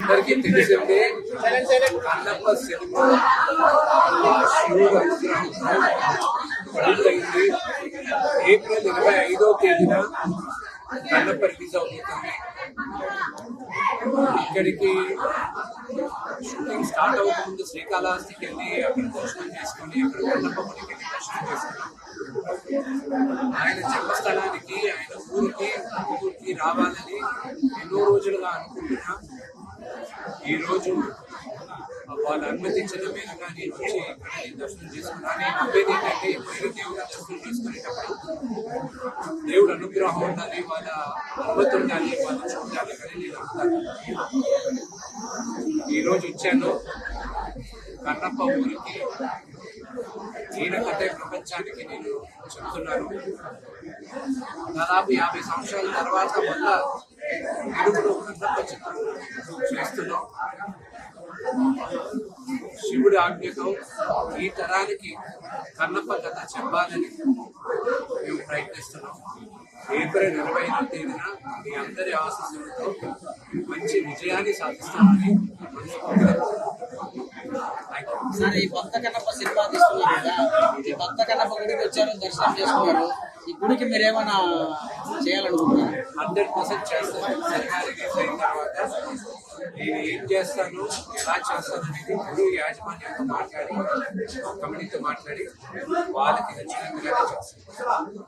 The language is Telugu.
అందరికీ తెలిసిందే కన్నప్ప సినిమా విడుదలైంది. ఏప్రిల్ 25వ తేదీన కన్నప్ప రిలీజ్ అవుతుంది. ఇక్కడికి షూటింగ్ స్టార్ట్ అవ్వకముందు శ్రీకాళహస్తికి వెళ్ళి అక్కడ దర్శనం చేసుకుని అక్కడ కన్నప్ప గుడికి వెళ్ళి దర్శనం చేసుకున్నాం. ఆయన జన్మస్థలానికి ఆయన ఊరికి రావాలని ఎన్నో రోజులుగా అనుకుంటున్నా. ఈరోజు వాళ్ళు అనుమతించిన మీదుగా నేను వచ్చి ఇక్కడ దర్శనం చేసుకున్నాను. నేను నమ్మేది ఏంటంటే ఎప్పుడైనా దేవుడు దర్శనం చేసుకునేటప్పుడు దేవుడు అనుగ్రహం ఉండాలి, వాళ్ళ అనుమతి ఉండాలి, వాళ్ళు చూడాలి కానీ నేను నమ్ముతాను. ఈరోజు వచ్చాను కన్నప్ప ఊరికి. ఈయన కథ ప్రపంచానికి నేను చెప్తున్నాను. దాదాపు 50 సంవత్సరాల తర్వాత మళ్ళా తెలుగులో కన్నప్ప చిత్రం చేస్తున్నాం. శివుడి ఆజ్ఞతో ఈ తరానికి కన్నప్ప కథ చెప్పాలని మేము ప్రయత్నిస్తున్నాం. ఏప్రిల్ 25వ తేదీన మీ అందరి ఆశీస్సులతో మంచి విజయాన్ని సాధిస్తామని సార్, ఈ భక్త కన్నప్ప సినిమా తీసుకున్నారు కదా, ఈ భక్త కన్నప్ప గుడికి వచ్చారు, దర్శనం చేసుకున్నారు. ఈ గుడికి మీరు ఏమైనా చేయాలనుకుంటున్నారు? 100% చేస్తాను. సినిమా రిలీజ్ అయిన తర్వాత నేను ఏం చేస్తాను, ఎలా చేస్తాను అనేది గుడి యాజమాన్యంతో మాట్లాడి, కమిటీతో మాట్లాడి వాళ్ళకి నచ్చినట్టుగానే చేస్తాను.